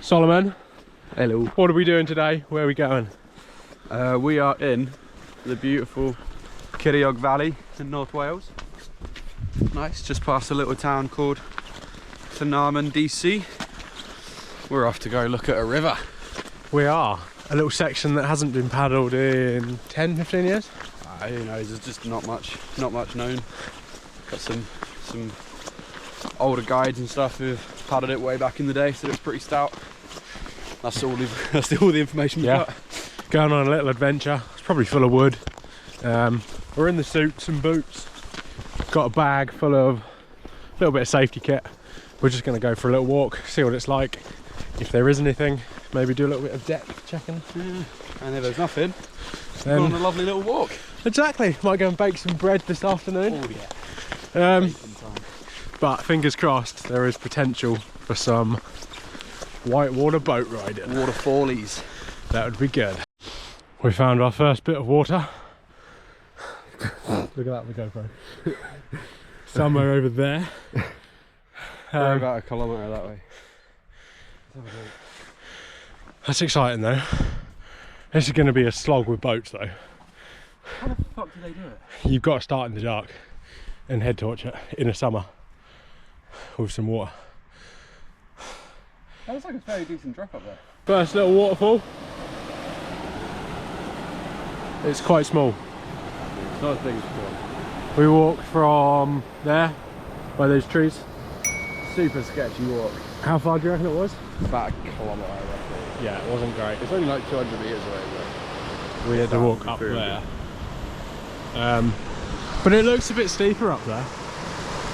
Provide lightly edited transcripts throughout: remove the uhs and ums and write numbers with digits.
Solomon. Hello. What are we doing today? Where are we going? We are in the beautiful Kirriog Valley in North Wales. Nice, just past a little town called Llanarmon DC. We're off to go look at a river. We are. A little section that hasn't been paddled in 10, 15 years? Who knows, there's just not much known. Got some older guides and stuff who've paddled it way back in the day, so it's pretty stout. That's all the information we've got. Going on a little adventure. It's probably full of wood. We're in the suits and boots. Got a bag full of a little bit of safety kit. We're just going to go for a little walk, see what it's like. If there is anything, maybe do a little bit of depth checking. Yeah. And if there's nothing, then go on a lovely little walk. Exactly. Might go and bake some bread this afternoon. Oh yeah. But fingers crossed, there is potential for some whitewater boat riding. Waterfallies. That would be good. We found our first bit of water. Look at that, the GoPro. Somewhere over there. About a kilometre that way. That's exciting though. This is going to be a slog with boats though. How the fuck do they do it? You've got to start in the dark and head torch it in the summer with some water. That looks like a fairly decent drop up there. First little waterfall. It's quite small. It's not as big as before. We walked from there, by those trees. Super sketchy walk. How far do you reckon it was? About a kilometre, I reckon. Yeah, it wasn't great. It's only like 200 metres away, but We had to walk up there. But it looks a bit steeper up there,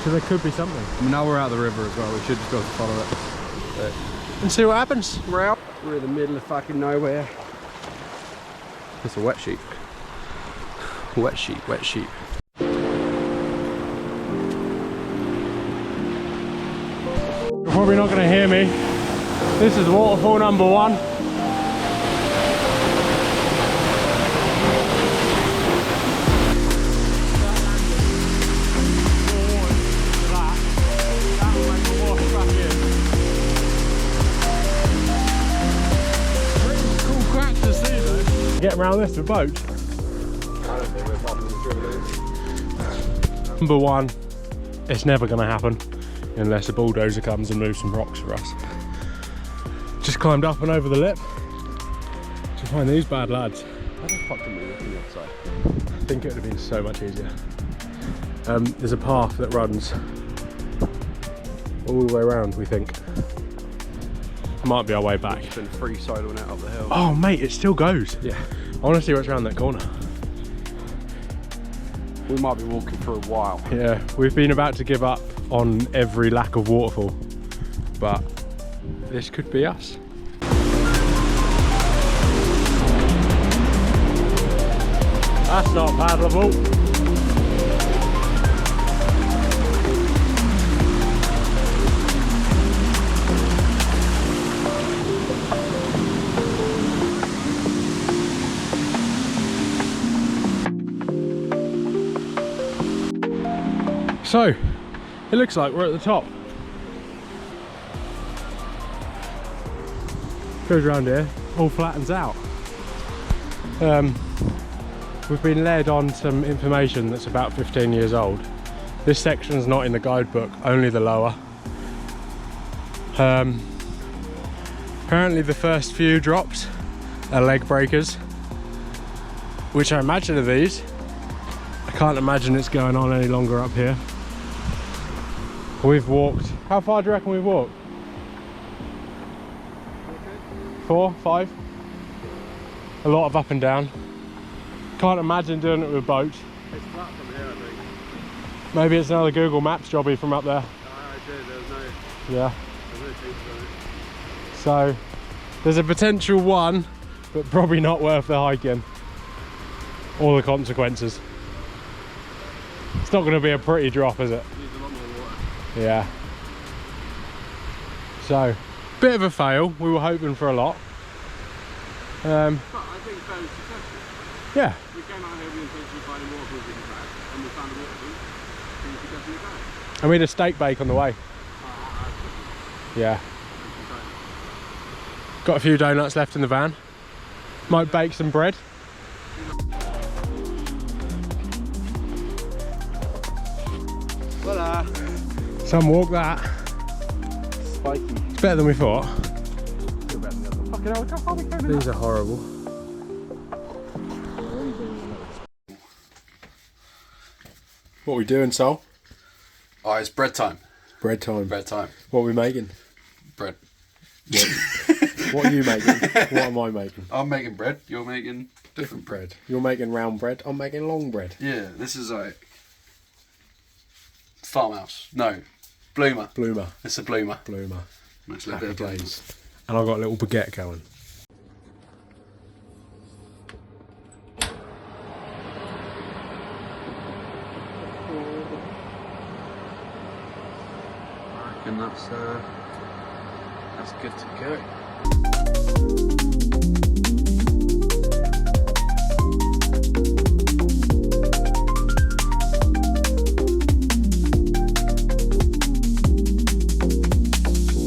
so there could be something. I mean, now we're out of the river as well, we should just be able to follow it. But And see what happens. we're out. We're in the middle of fucking nowhere. It's a wet sheep. Wet sheep, wet sheep. You're probably not going to hear me. This is waterfall number 1. Get around this with boat. I don't think we're popping the dribbling. Number 1, it's never going to happen unless a bulldozer comes and moves some rocks for us. Just climbed up and over the lip to find these bad lads. How the fuck did we look on the other side? I think it would have been so much easier. There's a path that runs all the way around, we think. Might be our way back. It's been freesidling it up the hill. Oh mate, it still goes. Yeah. I want to see what's around that corner. We might be walking for a while. Yeah, we've been about to give up on every lack of waterfall, but this could be us. That's not paddleable. So, it looks like we're at the top. Goes around here, all flattens out. We've been led on some information that's about 15 years old. This section's not in the guidebook, only the lower. Apparently the first few drops are leg breakers, which I imagine are these. I can't imagine it's going on any longer up here. We've walked, how far do you reckon we've walked? 4, 5? A lot of up and down. Can't imagine doing it with a boat. It's flat from here, I think. Maybe it's another Google Maps jobby from up there. I did, there's no... Yeah. There's no things on it. So, there's a potential 1, but probably not worth the hiking. Or the consequences. It's not going to be a pretty drop, is it? Needs a lot more water. Yeah. So, bit of a fail. We were hoping for a lot. But I think fairly successful. Yeah. We came out here with the intention of finding waterfalls in the back, and we found a waterfall. And we definitely found. And we had a steak bake on the way. Yeah. Got a few donuts left in the van. Might bake some bread. Voila! Some walk that. Spiky. It's better than we thought. Still better than the other. Fucking hell, look how far we came in. These are horrible. What are we doing, Sol? Oh, it's bread time. Bread time. Bread time. What are we making? Bread. What are you making? What am I making? I'm making bread. You're making different bread. You're making round bread. I'm making long bread. Yeah, this is like farmhouse. No, bloomer. Bloomer. It's a bloomer. Bloomer. Nice little Happy bit of bloomer. days. And I've got a little baguette going. I reckon that's good to go.